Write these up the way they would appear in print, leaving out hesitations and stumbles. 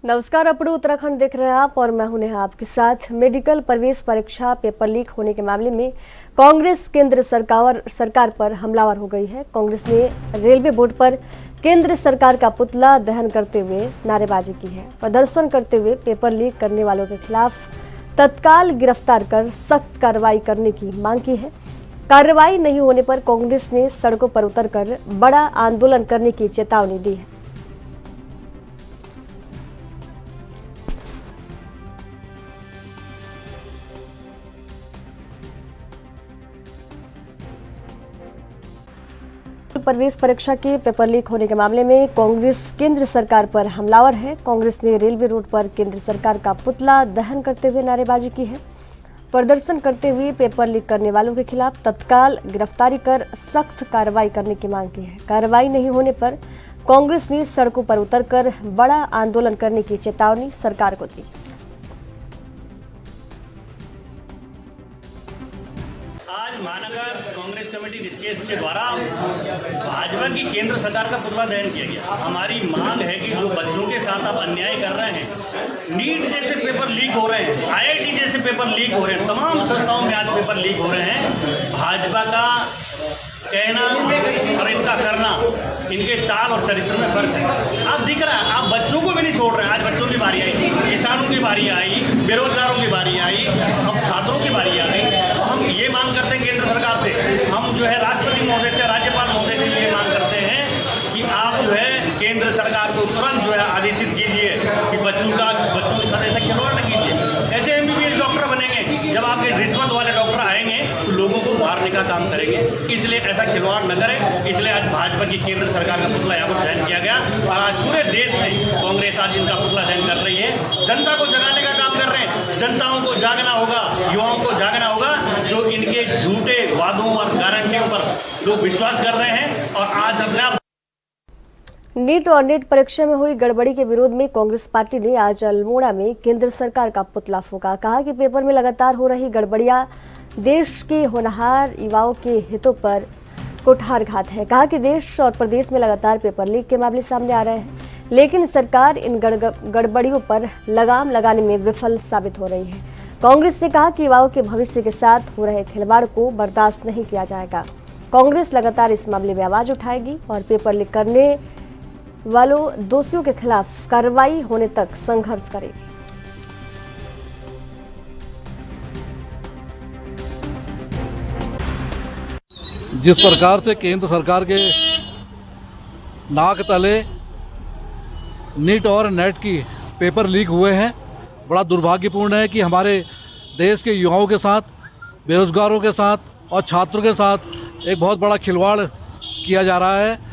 नमस्कार, अपने उत्तराखंड देख रहे हैं आप और मैं हूं नेहा आपके साथ। मेडिकल प्रवेश परीक्षा पेपर लीक होने के मामले में कांग्रेस केंद्र सरकार पर हमलावर हो गई है। कांग्रेस ने रेलवे बोर्ड पर केंद्र सरकार का पुतला दहन करते हुए नारेबाजी की है। प्रदर्शन करते हुए पेपर लीक करने वालों के खिलाफ तत्काल गिरफ्तार कर सख्त कार्रवाई करने की मांग की है। कार्रवाई नहीं होने पर कांग्रेस ने सड़कों पर उतरकर बड़ा आंदोलन करने की चेतावनी दी है। प्रवेश परीक्षा के पेपर लीक होने के मामले में कांग्रेस केंद्र सरकार पर हमलावर है। कांग्रेस ने रेलवे रोड पर केंद्र सरकार का पुतला दहन करते हुए नारेबाजी की है। प्रदर्शन करते हुए पेपर लीक करने वालों के खिलाफ तत्काल गिरफ्तारी कर सख्त कार्रवाई करने की मांग की है। कार्रवाई नहीं होने पर कांग्रेस ने सड़कों पर उतरकर बड़ा आंदोलन करने की चेतावनी सरकार को दी। आज महानगर कांग्रेस कमेटी ऋषिकेश के द्वारा भाजपा की केंद्र सरकार का पुतला दहन किया गया। हमारी मांग है कि जो बच्चों के साथ आप अन्याय कर रहे हैं, नीट जैसे पेपर लीक हो रहे हैं, आईआईटी जैसे पेपर लीक हो रहे हैं, तमाम संस्थाओं में आज पेपर लीक हो रहे हैं। भाजपा का कहना और इनका करना, इनके चाल और चरित्र में फर्क है। आप दिख रहा है, आप बच्चों को भी नहीं छोड़ रहे हैं। आज बच्चों की बारी आई, किसानों की बारी आई, बेरोजगारों की बारी आई, अब छात्रों की बारी आ गई। तो हम ये मांग करते हैं केंद्र सरकार से, हम जो है राष्ट्रपति महोदय से, राज्यपाल महोदय से ये मांग करते हैं कि आप जो है केंद्र सरकार को तुरंत जो है आदेशित कीजिए कि बच्चों के साथ ऐसा खिलवाड़ न कीजिए। ऐसे एमबीबीएस डॉक्टर बनेंगे, जब आपके रिश्वत वाले डॉक्टर आएंगे तो लोगों को मारने का काम करेंगे। इसलिए ऐसा खिलवाड़ न करें। इसलिए आज भाजपा की केंद्र सरकार का पुतला यहाँ पर दहन किया गया और आज पूरे देश में कांग्रेस आज इनका पुतला दहन कर रही है। जनता को जगाने का काम कर रहे हैं। जनताओं को जागना होगा, युवाओं को जागना होगा, जो इनके झूठे वादों और गारंटियों पर लोग विश्वास कर रहे हैं। और आज अपने नीट और नेट परीक्षा में हुई गड़बड़ी के विरोध में कांग्रेस पार्टी ने आज अल्मोड़ा में केंद्र सरकार का पुतला फूंका। कहा कि पेपर में लगातार हो रही गड़बड़ियां देश के होनहार युवाओं के हितों पर कुठारघात है। कहा कि देश और प्रदेश में लगातार पेपर लीक के मामले सामने आ रहे हैं, लेकिन सरकार इन गड़बड़ियों पर लगाम लगाने में विफल साबित हो रही है। कांग्रेस ने कहा कि युवाओं के भविष्य के साथ हो रहे खिलवाड़ को बर्दाश्त नहीं किया जाएगा। कांग्रेस लगातार इस मामले में आवाज उठाएगी और पेपर लीक करने वालों दोषियों के खिलाफ कार्रवाई होने तक संघर्ष करेगी। जिस प्रकार से केंद्र सरकार के नाक तले नीट और नेट की पेपर लीक हुए हैं, बड़ा दुर्भाग्यपूर्ण है कि हमारे देश के युवाओं के साथ, बेरोजगारों के साथ और छात्रों के साथ एक बहुत बड़ा खिलवाड़ किया जा रहा है।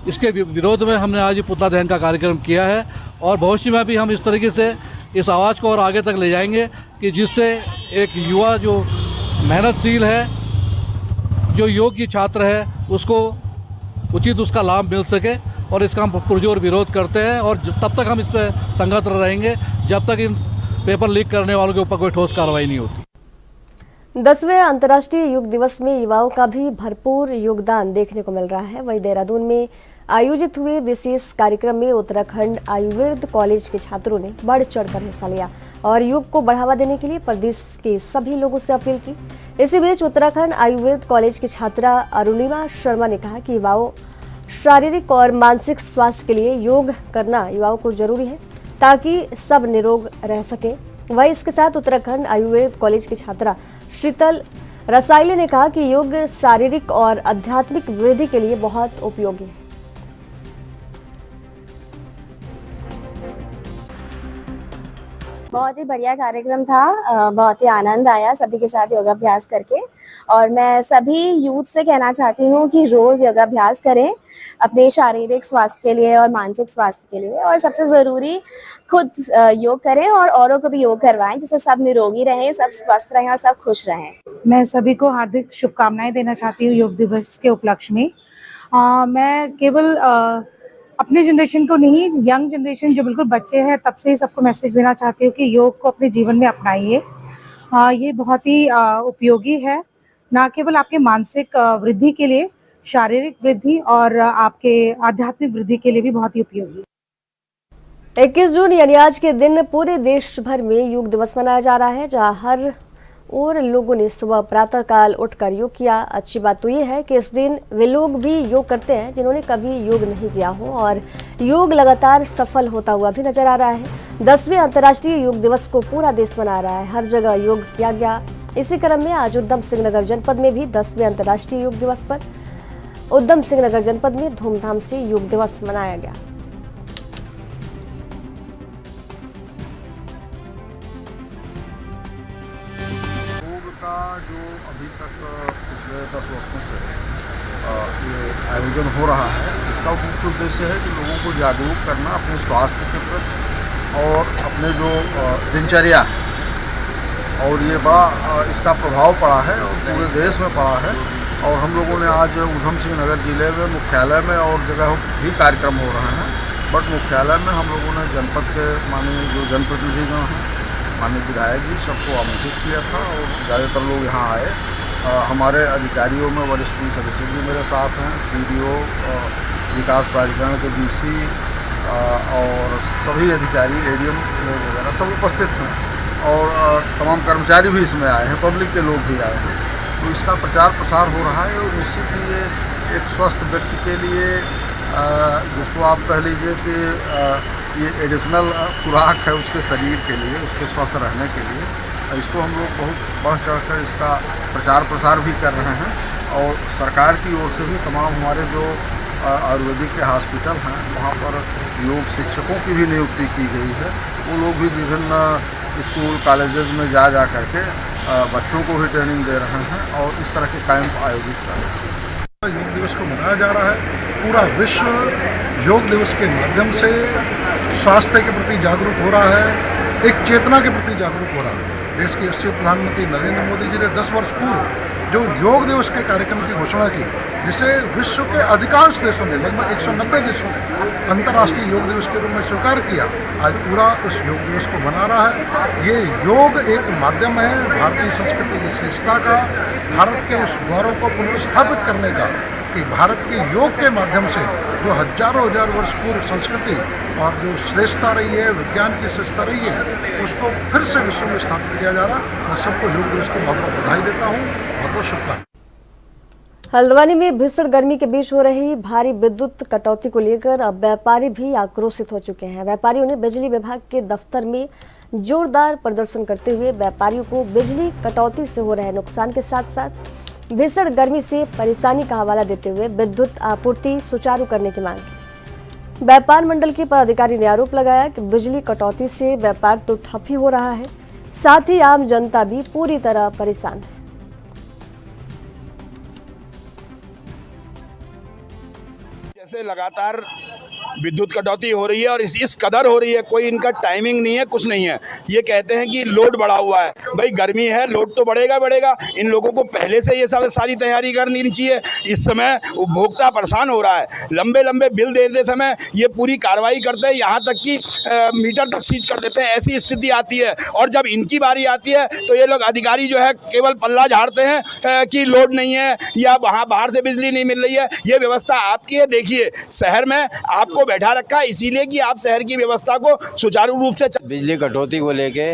इसके विरोध में हमने आज पुतला दहन का कार्यक्रम किया है और भविष्य में भी हम इस तरीके से इस आवाज़ को और आगे तक ले जाएंगे कि जिससे एक युवा जो मेहनतशील है, जो योग्य छात्र है, उसको उचित उसका लाभ मिल सके। और इसका हम पुरजोर विरोध करते हैं और तब तक हम इस पर संगत रहेंगे जब तक इन पेपर लीक करने वालों के ऊपर कोई ठोस कार्रवाई नहीं होती। 10वें अंतर्राष्ट्रीय योग दिवस में युवाओं का भी भरपूर योगदान देखने को मिल रहा है। वहीं देहरादून में आयोजित हुए विशेष कार्यक्रम में उत्तराखंड आयुर्वेद कॉलेज के छात्रों ने बढ़ चढ़कर हिस्सा लिया और योग को बढ़ावा देने के लिए प्रदेश के सभी लोगों से अपील की। इसी बीच उत्तराखंड आयुर्वेद कॉलेज की छात्रा अरुणिमा शर्मा ने कहा कि युवाओं शारीरिक और मानसिक स्वास्थ्य के लिए योग करना युवाओं को जरूरी है ताकि सब निरोग रह सके। वहीं इसके साथ उत्तराखंड आयुर्वेद कॉलेज की छात्रा शीतल रसाइले ने कहा कि योग शारीरिक और आध्यात्मिक वृद्धि के लिए बहुत उपयोगी है। बहुत ही बढ़िया कार्यक्रम था, बहुत ही आनंद आया सभी के साथ योगाभ्यास करके। और मैं सभी यूथ से कहना चाहती हूँ कि रोज योगाभ्यास करें अपने शारीरिक स्वास्थ्य के लिए और मानसिक स्वास्थ्य के लिए, और सबसे ज़रूरी खुद योग करें और औरों को भी योग करवाएं, जिससे सब निरोगी रहें, सब स्वस्थ रहें और सब खुश रहें। मैं सभी को हार्दिक शुभकामनाएं देना चाहती हूँ योग दिवस के उपलक्ष्य में। मैं केवल अपने जनरेशन को नहीं, यंग जनरेशन जो बिल्कुल बच्चे हैं तब से ही सबको मैसेज देना चाहती हूँ कि योग को अपने जीवन में अपनाइए। ये बहुत ही उपयोगी है, ना केवल आपके मानसिक वृद्धि के लिए, शारीरिक वृद्धि और आपके आध्यात्मिक वृद्धि के लिए भी बहुत ही उपयोगी। 21 जून यानी आज के दिन पूरे देश भर में योग दिवस मनाया जा रहा है, जहां हर और लोगों ने सुबह प्रातःकाल उठकर योग किया। अच्छी बात तो ये है कि इस दिन वे लोग भी योग करते हैं जिन्होंने कभी योग नहीं किया हो, और योग लगातार सफल होता हुआ भी नजर आ रहा है। 10वें अंतर्राष्ट्रीय योग दिवस को पूरा देश मना रहा है, हर जगह योग किया गया। इसी क्रम में आज उधम सिंह नगर जनपद में भी 10वें अंतर्राष्ट्रीय योग दिवस पर उधम सिंह नगर जनपद में धूमधाम से योग दिवस मनाया गया। जो अभी तक पिछले 10 वर्षों से ये आयोजन हो रहा है, इसका मुख्य उद्देश्य है कि लोगों को जागरूक करना अपने स्वास्थ्य के प्रति और अपने जो दिनचर्या, और ये बड़ा इसका प्रभाव पड़ा है और पूरे देश में पड़ा है। और हम लोगों ने आज उधम सिंह नगर जिले में मुख्यालय में और जगह भी कार्यक्रम हो रहे हैं, बट मुख्यालय में हम लोगों ने जनपद के माननीय जो जनप्रतिनिधिगण हैं, माननीय विधायक जी, सबको आमंत्रित किया था और ज़्यादातर लोग यहाँ आए। हमारे अधिकारियों में वरिष्ठ पुलिस अधीक्षक भी मेरे साथ हैं, CDO, विकास प्राधिकरण के DC और सभी अधिकारी, ADM लोग वगैरह सब उपस्थित हैं, और तमाम कर्मचारी भी इसमें आए हैं, पब्लिक के लोग भी आए हैं। तो इसका प्रचार प्रसार हो रहा है और निश्चित ही ये एक स्वस्थ व्यक्ति के लिए, जिसको आप कह लीजिए कि ये एडिशनल खुराक है उसके शरीर के लिए, उसके स्वस्थ रहने के लिए, इसको हम लोग बहुत बढ़ चढ़ कर इसका प्रचार प्रसार भी कर रहे हैं। और सरकार की ओर से भी तमाम हमारे जो आयुर्वेदिक के हॉस्पिटल हैं, वहाँ पर योग शिक्षकों की भी नियुक्ति की गई है। वो लोग भी विभिन्न स्कूल कॉलेजेस में जा करके बच्चों को भी ट्रेनिंग दे रहे हैं और इस तरह के कैंप आयोजित कर रहे हैं। योग दिवस को मनाया जा रहा है। पूरा विश्व योग दिवस के माध्यम से स्वास्थ्य के प्रति जागरूक हो रहा है, एक चेतना के प्रति जागरूक हो रहा है। देश के यशस्वी प्रधानमंत्री नरेंद्र मोदी जी ने 10 वर्ष पूर्व जो योग दिवस के कार्यक्रम की घोषणा की, जिसे विश्व के अधिकांश देशों ने, लगभग 190 देशों ने अंतर्राष्ट्रीय योग दिवस के रूप में स्वीकार किया। आज पूरा उस योग दिवस को मना रहा है। ये योग एक माध्यम है भारतीय संस्कृति की श्रेष्ठता का, भारत के उस गौरव को पुनर्स्थापित करने का, कि भारत के योग के माध्यम से जो हजारों हजार वर्ष पूर्व संस्कृति और जो श्रेष्ठता रही है, विज्ञान की श्रेष्ठता रही है, उसको फिर से विश्व में स्थापित किया जा रहा। मैं सबको योग दिवस की बहुत बहुत बधाई देता हूँ, बहुत बहुत शुभकामनाएं। हल्द्वानी में भीषण गर्मी के बीच हो रही भारी विद्युत कटौती को लेकर अब व्यापारी भी आक्रोशित हो चुके हैं। व्यापारियों ने बिजली विभाग के दफ्तर में जोरदार प्रदर्शन करते हुए व्यापारियों को बिजली कटौती से हो रहे नुकसान के साथ साथ भीषण गर्मी से परेशानी का हवाला देते हुए विद्युत आपूर्ति सुचारू करने की मांग की। व्यापार मंडल के पदाधिकारी ने आरोप लगाया कि बिजली कटौती से व्यापार तो ठप ही हो रहा है, साथ ही आम जनता भी पूरी तरह परेशान है। जैसे लगातार विद्युत कटौती हो रही है और इस कदर हो रही है, कोई इनका टाइमिंग नहीं है, कुछ नहीं है। ये कहते हैं कि लोड बढ़ा हुआ है, भाई गर्मी है, लोड तो बढ़ेगा। इन लोगों को पहले से ये सारी तैयारी करनी चाहिए। इस समय उपभोक्ता परेशान हो रहा है, लंबे बिल देते समय ये पूरी कार्रवाई करते हैं, यहाँ तक कि मीटर तक सीज कर देते हैं, ऐसी स्थिति आती है। और जब इनकी बारी आती है तो ये लोग अधिकारी जो है केवल पल्ला झाड़ते हैं कि लोड नहीं है या वहाँ बाहर से बिजली नहीं मिल रही है। ये व्यवस्था आपकी है। देखिए, शहर में आपको बैठा रखा है इसीलिए कि आप शहर की व्यवस्था को सुचारू रूप से बिजली कटौती को लेके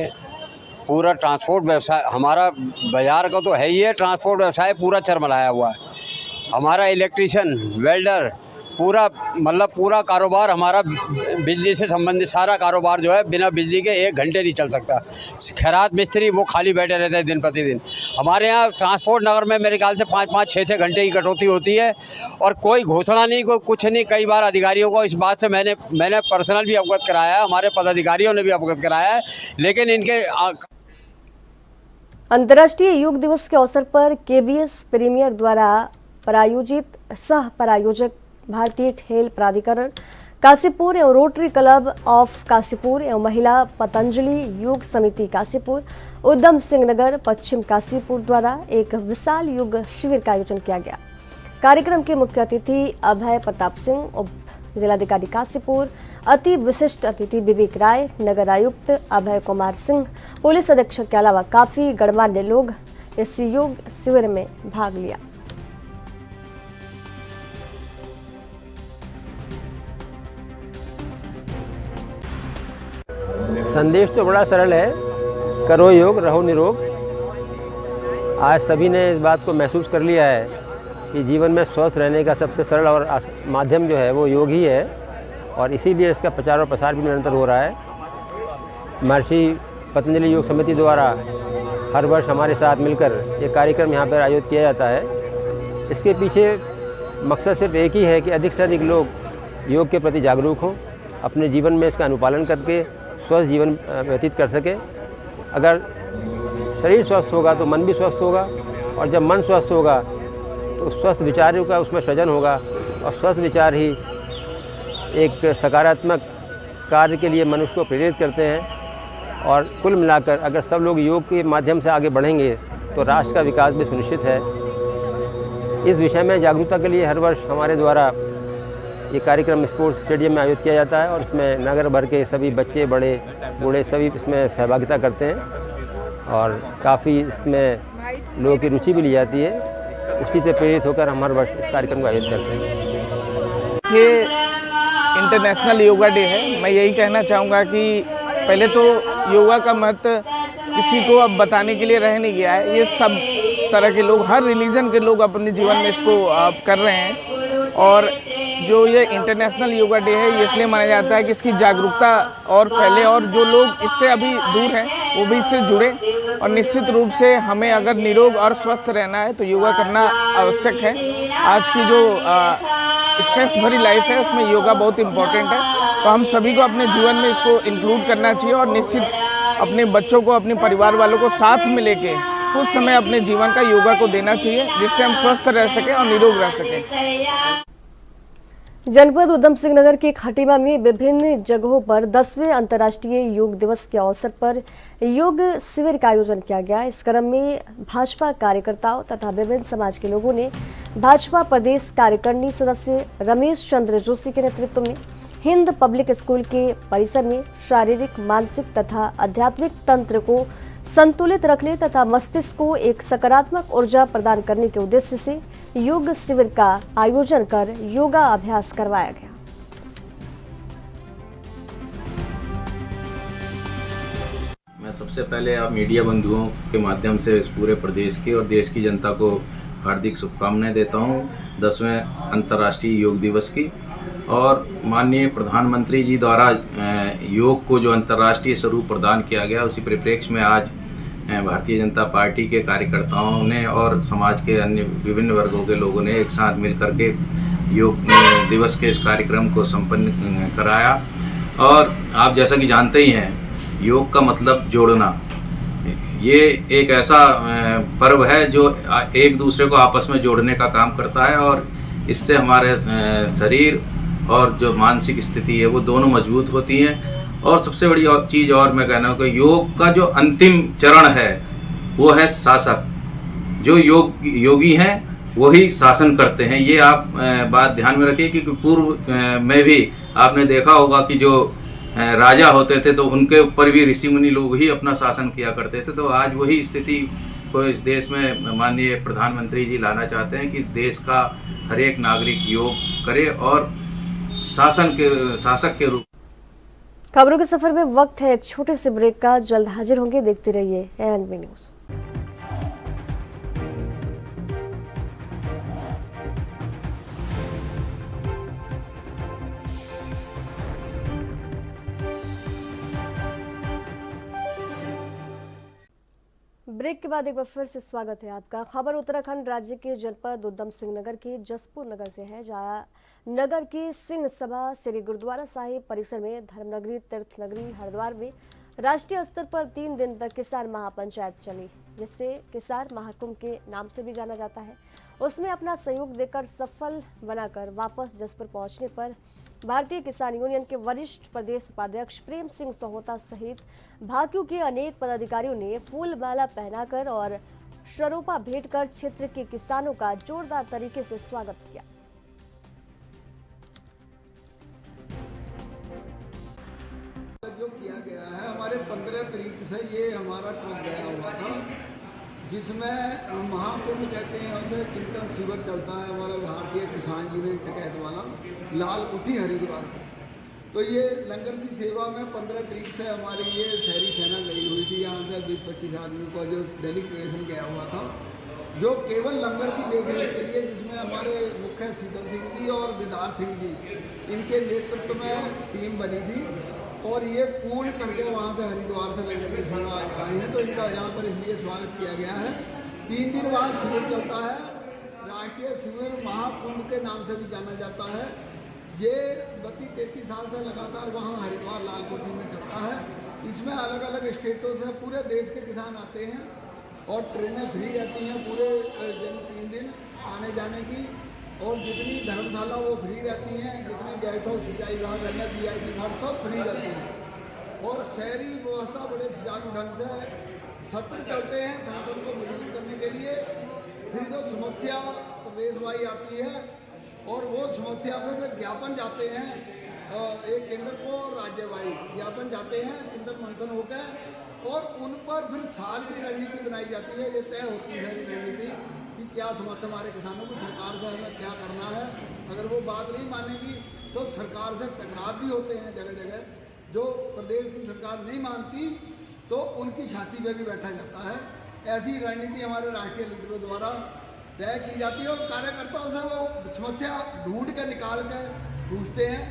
पूरा ट्रांसपोर्ट व्यवसाय, हमारा बाजार का तो है ही है, ट्रांसपोर्ट व्यवसाय पूरा चरमराया हुआ है। हमारा इलेक्ट्रीशियन, वेल्डर, पूरा कारोबार हमारा बिजली से संबंधित सारा कारोबार जो है बिना बिजली के 1 घंटे नहीं चल सकता। खैरात मिस्त्री वो खाली बैठे रहते हैं दिन प्रतिदिन। हमारे यहाँ ट्रांसपोर्ट नगर में मेरे ख्याल से 5-5, 6-6 घंटे की कटौती होती है और कोई घोषणा नहीं, कोई कुछ नहीं। कई बार अधिकारियों को इस बात से मैंने पर्सनल भी अवगत कराया है, हमारे पदाधिकारियों ने भी अवगत कराया है, लेकिन इनके अंतर्राष्ट्रीय योग दिवस के अवसर पर KBS प्रीमियर द्वारा प्रायोजित सह प्रायोजक भारतीय खेल प्राधिकरण काशीपुर एवं रोटरी क्लब ऑफ काशीपुर एवं महिला पतंजलि योग समिति काशीपुर, उधम सिंह नगर पश्चिम काशीपुर द्वारा एक विशाल योग शिविर का आयोजन किया गया। कार्यक्रम के मुख्य अतिथि अभय प्रताप सिंह, उप जिलाधिकारी काशीपुर, अति विशिष्ट अतिथि विवेक राय, नगर आयुक्त अभय कुमार सिंह, पुलिस अधीक्षक के अलावा काफी गणमान्य लोग इस योग शिविर में भाग लिया। संदेश तो बड़ा सरल है, करो योग रहो निरोग। आज सभी ने इस बात को महसूस कर लिया है कि जीवन में स्वस्थ रहने का सबसे सरल और माध्यम जो है वो योग ही है, और इसीलिए इसका प्रचार और प्रसार भी निरंतर हो रहा है। महर्षि पतंजलि योग समिति द्वारा हर वर्ष हमारे साथ मिलकर ये कार्यक्रम यहाँ पर आयोजित किया जाता है। इसके पीछे मकसद सिर्फ एक ही है कि अधिक से अधिक लोग योग के प्रति जागरूक हों, अपने जीवन में इसका अनुपालन करके स्वस्थ जीवन व्यतीत कर सके। अगर शरीर स्वस्थ होगा तो मन भी स्वस्थ होगा, और जब मन स्वस्थ होगा तो स्वस्थ विचारों का उसमें सृजन होगा, और स्वस्थ विचार ही एक सकारात्मक कार्य के लिए मनुष्य को प्रेरित करते हैं। और कुल मिलाकर अगर सब लोग योग के माध्यम से आगे बढ़ेंगे तो राष्ट्र का विकास भी सुनिश्चित है। इस विषय में जागरूकता के लिए हर वर्ष हमारे द्वारा ये कार्यक्रम स्पोर्ट्स स्टेडियम में आयोजित किया जाता है, और इसमें नगर भर के सभी बच्चे बड़े बूढ़े सभी इसमें सहभागिता करते हैं, और काफ़ी इसमें लोगों की रुचि भी ली जाती है। उसी से प्रेरित होकर हम हर वर्ष इस कार्यक्रम को आयोजित करते हैं। ये इंटरनेशनल योगा डे है। मैं यही कहना चाहूँगा कि पहले तो योगा का महत्व किसी को अब बताने के लिए रह नहीं गया है। ये सब तरह के लोग, हर रिलीजन के लोग अपने जीवन में इसको कर रहे हैं, और जो ये इंटरनेशनल योगा डे है ये इसलिए माना जाता है कि इसकी जागरूकता और फैले, और जो लोग इससे अभी दूर हैं वो भी इससे जुड़े। और निश्चित रूप से हमें अगर निरोग और स्वस्थ रहना है तो योगा करना आवश्यक है। आज की जो स्ट्रेस भरी लाइफ है उसमें योगा बहुत इम्पोर्टेंट है, तो हम सभी को अपने जीवन में इसको इंक्लूड करना चाहिए, और निश्चित अपने बच्चों को, अपने परिवार वालों को साथ में लेके कुछ समय अपने जीवन का योगा को देना चाहिए, जिससे हम स्वस्थ रह सकें और निरोग रह सकें। जनपद उधम सिंह नगर के खटीमा में विभिन्न जगहों पर 10वें अंतर्राष्ट्रीय योग दिवस के अवसर पर योग शिविर का आयोजन किया गया। इस क्रम में भाजपा कार्यकर्ताओं तथा विभिन्न समाज के लोगों ने भाजपा प्रदेश कार्यकारिणी सदस्य रमेश चंद्र जोशी के नेतृत्व में हिंद पब्लिक स्कूल के परिसर में शारीरिक, मानसिक तथा आध्यात्मिक तंत्र को संतुलित रखने तथा मस्तिष्क को एक सकारात्मक ऊर्जा प्रदान करने के उद्देश्य से योग शिविर का आयोजन कर योगा अभ्यास करवाया गया। मैं सबसे पहले आप मीडिया बंधुओं के माध्यम से इस पूरे प्रदेश की और देश की जनता को हार्दिक शुभकामनाएं देता हूं 10वें अंतर्राष्ट्रीय योग दिवस की। और माननीय प्रधानमंत्री जी द्वारा योग को जो अंतर्राष्ट्रीय स्वरूप प्रदान किया गया, उसी परिप्रेक्ष्य में आज भारतीय जनता पार्टी के कार्यकर्ताओं ने और समाज के अन्य विभिन्न वर्गों के लोगों ने एक साथ मिलकर के योग दिवस के इस कार्यक्रम को संपन्न कराया। और आप जैसा कि जानते ही हैं, योग का मतलब जोड़ना। ये एक ऐसा पर्व है जो एक दूसरे को आपस में जोड़ने का काम करता है, और इससे हमारे शरीर और जो मानसिक स्थिति है वो दोनों मजबूत होती हैं। और सबसे बड़ी चीज़ और मैं कहना हूँ कि योग का जो अंतिम चरण है वो है शासक। जो योगी हैं वही शासन करते हैं। ये आप बात ध्यान में रखिए कि पूर्व में भी आपने देखा होगा कि जो राजा होते थे तो उनके ऊपर भी ऋषि मुनि लोग ही अपना शासन किया करते थे। तो आज वही स्थिति को इस देश में माननीय प्रधानमंत्री जी लाना चाहते हैं कि देश का हर एक नागरिक योग करे और शासक के रूप। खबरों के सफर में वक्त है एक छोटे से ब्रेक का। जल्द हाजिर होंगे, देखते रहिए एएनबी न्यूज़। ब्रेक के बाद एक बार फिर से स्वागत है आपका। खबर उत्तराखंड राज्य के जनपद उधम सिंह नगर के जसपुर नगर से है, जहां नगर के सिंह सभा श्री गुरुद्वारा साहिब परिसर में धर्मनगरी तीर्थ नगरी हरिद्वार में राष्ट्रीय स्तर पर 3 दिन तक किसान महापंचायत चली, जिससे किसान महाकुंभ के नाम से भी जाना जाता है। उसमें अपना सहयोग देकर सफल बनाकर वापस जसपुर पहुंचने पर भारतीय किसान यूनियन के वरिष्ठ प्रदेश उपाध्यक्ष प्रेम सिंह सोहोता सहित भाकियू के अनेक पदाधिकारियों ने फूल माला पहनाकर और शरोपा भेंट कर क्षेत्र के किसानों का जोरदार तरीके से स्वागत किया। जो किया गया है, हमारे 15 तारीख से ये हमारा ट्रक गया हुआ था, जिसमें महाकुंभ कहते हैं उसे चिंतन शिविर चलता है हमारा भारतीय किसान यूनियन टिकैत वाला लाल कुठी हरिद्वार का। तो ये लंगर की सेवा में 15 तारीख से हमारी ये शहरी सेना गई हुई थी, यहाँ से 20-25 आदमी को जो डेलीगेशन गया हुआ था, जो केवल लंगर की देखरेख के लिए, जिसमें हमारे मुख्य शीतल सिंह जी और दिदार सिंह जी, इनके नेतृत्व में टीम बनी थी और ये पूर्ण करके वहाँ से हरिद्वार से लंगर की सेवा आए हैं। तो इनका यहाँ पर इसलिए स्वागत किया गया है। 3 दिन बाद शिविर चलता है, राष्ट्रीय शिविर महाकुंभ के नाम से भी जाना जाता है। ये 32-33 साल से लगातार वहाँ हरिद्वार लालकोठी में चलता है। इसमें अलग अलग स्टेटों से पूरे देश के किसान आते हैं और ट्रेनें फ्री रहती हैं पूरे 3 दिन आने जाने की, और जितनी धर्मशाला वो फ्री रहती हैं, जितने गेस्ट हाउस, सिंचाई विभाग, अन्य VIP घाट सब फ्री रहते हैं। और शहरी व्यवस्था बड़े सुचारू ढंग से सत्र चलते हैं संगठन को मजबूत करने के लिए। फिर जो समस्या प्रदेशवाई आती है और वो समस्या पे वे ज्ञापन जाते हैं, एक केंद्र को राज्यवाही ज्ञापन जाते हैं चिंतन मंथन होकर, और उन पर फिर साल की रणनीति बनाई जाती है। ये तय होती है सारी रणनीति कि क्या समस्या हमारे किसानों को, सरकार से हमें क्या करना है। अगर वो बात नहीं मानेगी तो सरकार से टकराव भी होते हैं जगह जगह। जो प्रदेश की सरकार नहीं मानती तो उनकी छाती पे भी बैठा जाता है। ऐसी रणनीति हमारे राष्ट्रीय लीडरों द्वारा तय की जाती है और कार्यकर्ताओं से वो समस्या ढूंढ कर निकाल कर पूछते हैं।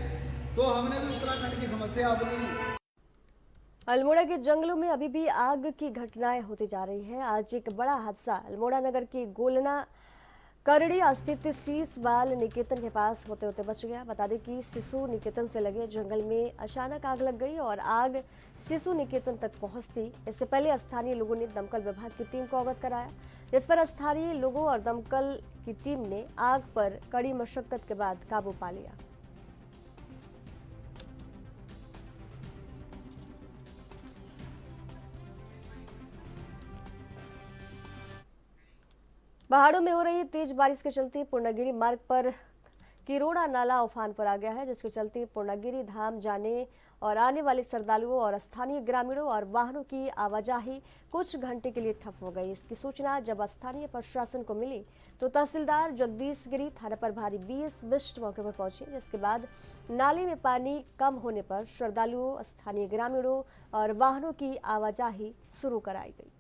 तो हमने भी उत्तराखंड की समस्या अपनी। अल्मोड़ा के जंगलों में अभी भी आग की घटनाएं होती जा रही है। आज एक बड़ा हादसा अल्मोड़ा नगर के गोलना करड़ी स्थित शीश बाल निकेतन के पास होते होते बच गया। बता दें कि शिशु निकेतन से लगे जंगल में अचानक आग लग गई और आग शिशु निकेतन तक पहुंचती। इससे पहले स्थानीय लोगों ने दमकल विभाग की टीम को अवगत कराया, जिस पर स्थानीय लोगों और दमकल की टीम ने आग पर कड़ी मशक्कत के बाद काबू पा लिया। पहाड़ों में हो रही तेज बारिश के चलते पूर्णागिरी मार्ग पर किरोड़ा नाला उफान पर आ गया है, जिसके चलते पूर्णागिरी धाम जाने और आने वाले श्रद्धालुओं और स्थानीय ग्रामीणों और वाहनों की आवाजाही कुछ घंटे के लिए ठप हो गई। इसकी सूचना जब स्थानीय प्रशासन को मिली तो तहसीलदार जगदीश गिरी थाना प्रभारी BS बिष्ट मौके पर पहुंचे, जिसके बाद नाले में पानी कम होने पर श्रद्धालुओं, स्थानीय ग्रामीणों और वाहनों की आवाजाही शुरू कराई गई।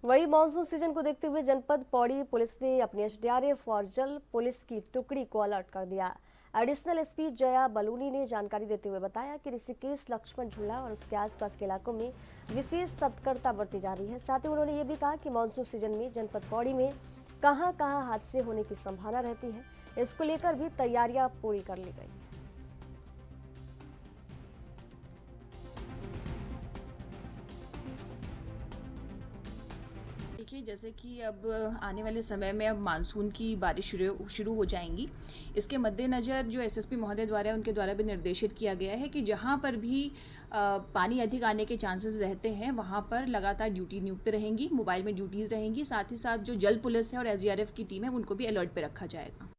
वही मानसून सीजन को देखते हुए जनपद पौड़ी पुलिस ने अपनी SDRF और जल पुलिस की टुकड़ी को अलर्ट कर दिया। एडिशनल SP जया बलूनी ने जानकारी देते हुए बताया कि ऋषिकेश, लक्ष्मण झूला और उसके आसपास के इलाकों में विशेष सतर्कता बरती जा रही है। साथ ही उन्होंने ये भी कहा कि मानसून सीजन में जनपद पौड़ी में कहां हादसे होने की संभावना रहती है, इसको लेकर भी तैयारियां पूरी कर ली गई। देखिए, जैसे कि अब आने वाले समय में अब मानसून की बारिश शुरू हो जाएंगी। इसके मद्देनज़र जो SSP महोदय द्वारा उनके द्वारा भी निर्देशित किया गया है कि जहां पर भी पानी अधिक आने के चांसेस रहते हैं वहां पर लगातार ड्यूटी नियुक्त रहेंगी, मोबाइल में ड्यूटीज़ रहेंगी। साथ ही साथ जो जल पुलिस है और SDRF की टीम है उनको भी अलर्ट पर रखा जाएगा।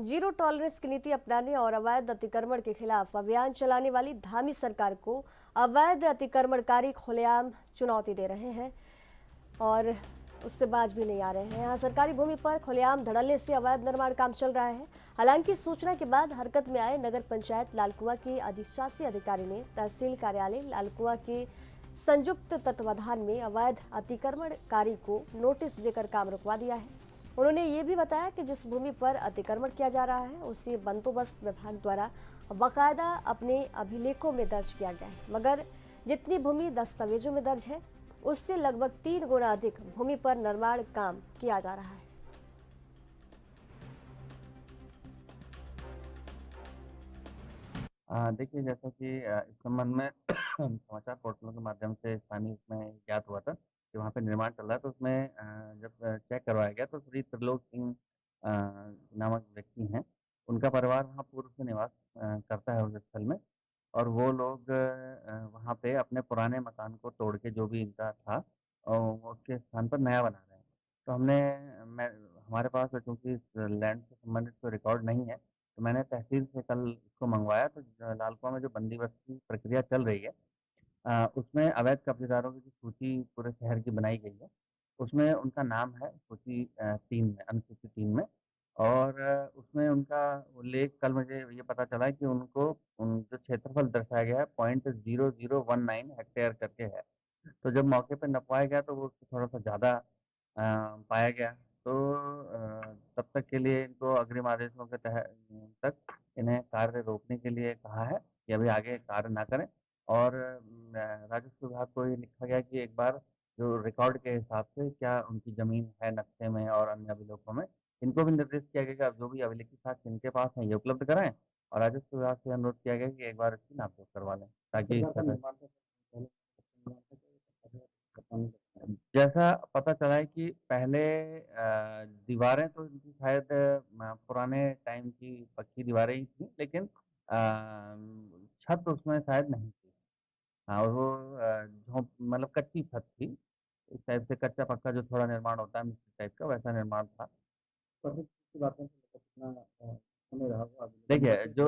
जीरो टॉलरेंस की नीति अपनाने और अवैध अतिक्रमण के खिलाफ अभियान चलाने वाली धामी सरकार को अवैध अतिक्रमणकारी खुलेआम चुनौती दे रहे हैं और उससे बाज भी नहीं आ रहे हैं। यहाँ सरकारी भूमि पर खुलेआम धड़ल्ले से अवैध निर्माण काम चल रहा है। हालांकि सूचना के बाद हरकत में आए नगर पंचायत लालकुआं के अधिशासी अधिकारी ने तहसील कार्यालय लालकुआं के संयुक्त तत्वाधान में अवैध अतिक्रमणकारी को नोटिस देकर काम रुकवा दिया है। उन्होंने ये भी बताया कि जिस भूमि पर अतिक्रमण किया जा रहा है उसे बंदोबस्त विभाग द्वारा बाकायदा अपने अभिलेखों में दर्ज किया गया है, मगर जितनी भूमि दस्तावेजों में दर्ज है उससे लगभग 3 गुना अधिक भूमि पर निर्माण काम किया जा रहा है। देखिए, जैसा कि इस संबंध में समाचार पोर्टलों के माध्यम से स्थानीय उसमें ज्ञात हुआ था कि वहाँ पे निर्माण चल रहा है, तो उसमें जब चेक करवाया गया तो श्री त्रिलोक सिंह नामक व्यक्ति हैं, उनका परिवार वहाँ पूर्व से निवास करता है उस स्थल में, और वो लोग वहाँ पे अपने पुराने मकान को तोड़ के जो भी इनका था उसके स्थान पर नया बना रहे हैं। तो हमारे पास चूँकि इस लैंड से संबंधित कोई रिकॉर्ड नहीं है, तो मैंने तहसील से कल इसको मंगवाया। तो लालकुआं में जो बंदोबस्त की प्रक्रिया चल रही है, उसमें अवैध कब्जेदारों की जो सूची पूरे शहर की बनाई गई है, उसमें उनका नाम है सूची 3 में, अनुसूची 3 में। और उसमें उनका उल्लेख कल मुझे ये पता चला कि उनको जो क्षेत्रफल दर्शाया गया है 0.0019 हेक्टेयर करके है। तो जब मौके पे नपवाया गया तो वो उससे थोड़ा सा ज़्यादा पाया गया। तो तब तक के लिए इनको अग्रिम आदेशों के तक इन्हें कार्य रोकने के लिए कहा है कि अभी आगे कार्य ना करें। और राजस्व विभाग को ये लिखा गया कि एक बार जो रिकॉर्ड के हिसाब से क्या उनकी ज़मीन है नक्शे में और अन्य अभिलेखों में, इनको भी निर्देश किया गया कि अब जो भी अभिलेखी साक्ष्य इनके पास हैं ये उपलब्ध कराएं। और राजस्व विभाग से अनुरोध किया गया कि एक बार इसकी नापतोल करवा लें, ताकि जैसा पता चला है कि पहले दीवारें तो इनकी शायद पुराने टाइम की पक्की दीवारें ही थी, लेकिन छत उसमें शायद नहीं थी। हाँ, और वो मतलब कच्ची छत थी, इस टाइप से कच्चा पक्का जो थोड़ा निर्माण होता है मिस्त्री टाइप का, वैसा निर्माण था। देखिए, जो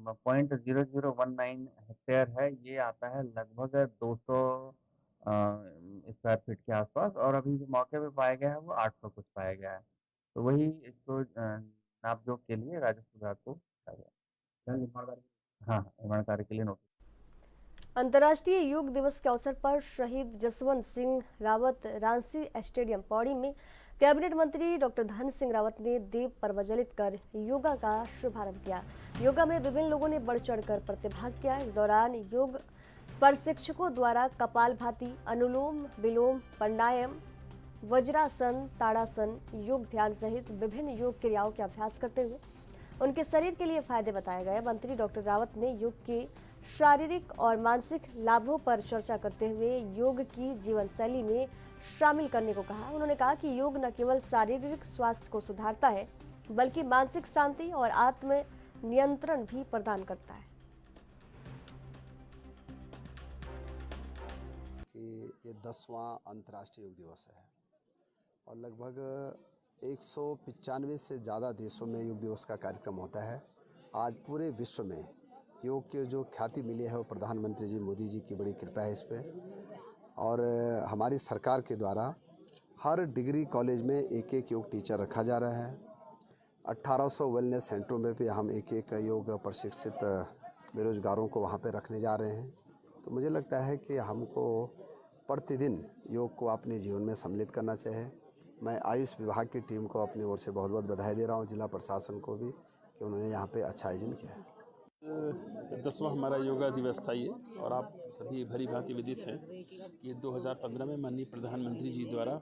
0.0019 हेक्टेयर है, ये आता है लगभग 200 स्क्वायर फीट के आसपास, और अभी जो मौके पे पाया गया है वो 800 कुछ पाया गया है। तो वही इसको नाप जोख के लिए राजस्व विभाग को कहा गया। हाँ, निर्माण कार्य के लिए नोटिस। अंतर्राष्ट्रीय योग दिवस के अवसर पर शहीद जसवंत सिंह रावत रांसी स्टेडियम पौड़ी में कैबिनेट मंत्री डॉक्टर धन सिंह रावत ने दीप प्रज्वलित कर योगा का शुभारंभ किया। योगा में विभिन्न लोगों ने बढ़ चढ़कर प्रतिभाग किया। इस दौरान योग प्रशिक्षकों द्वारा कपालभाति, अनुलोम विलोम, प्राणायाम, वज्रासन, ताड़ासन, योग ध्यान सहित विभिन्न योग क्रियाओं के अभ्यास करते हुए उनके शरीर के लिए फायदे बताए गए। मंत्री डॉक्टर रावत ने योग के शारीरिक और मानसिक लाभों पर चर्चा करते हुए योग की जीवन शैली में शामिल करने को कहा। उन्होंने कहा कि योग न केवल शारीरिक स्वास्थ्य को सुधारता है, बल्कि मानसिक शांति और आत्म नियंत्रण भी प्रदान करता है। कि ये 10वां अंतर्राष्ट्रीय योग दिवस है और लगभग 195 से ज़्यादा देशों में योग दिवस का कार्यक्रम होता है। आज पूरे विश्व में योग के जो ख्याति मिली है वो प्रधानमंत्री जी मोदी जी की बड़ी कृपा है इस पर। और हमारी सरकार के द्वारा हर डिग्री कॉलेज में एक एक योग टीचर रखा जा रहा है। 1800 वेलनेस सेंटरों में भी हम एक एक योग प्रशिक्षित बेरोजगारों को वहाँ पे रखने जा रहे हैं। तो मुझे लगता है कि हमको प्रतिदिन योग को अपने जीवन में सम्मिलित करना चाहिए। मैं आयुष विभाग की टीम को अपनी ओर से बहुत बहुत बधाई दे रहा हूँ, जिला प्रशासन को भी, कि उन्होंने यहाँ पे अच्छा आयोजन किया है। 10वां हमारा योगा दिवस था ये, और आप सभी भली भांति विदित हैं कि ये 2015 में माननीय प्रधानमंत्री जी द्वारा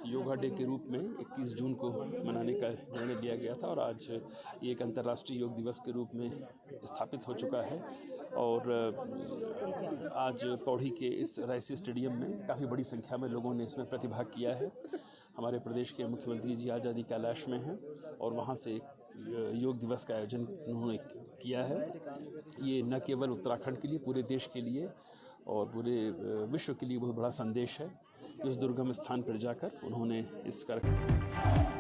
योगा डे के रूप में 21 जून को मनाने का निर्णय लिया गया था, और आज ये एक अंतर्राष्ट्रीय योग दिवस के रूप में स्थापित हो चुका है। और आज पौड़ी के इस रायसी स्टेडियम में काफ़ी बड़ी संख्या में लोगों ने इसमें प्रतिभाग किया है। हमारे प्रदेश के मुख्यमंत्री जी आज़ादी कैलाश में हैं और वहाँ से योग दिवस का आयोजन उन्होंने किया है। ये न केवल उत्तराखंड के लिए, पूरे देश के लिए और पूरे विश्व के लिए बहुत बड़ा संदेश है कि उस दुर्गम स्थान पर जाकर उन्होंने इस कार्यक्रम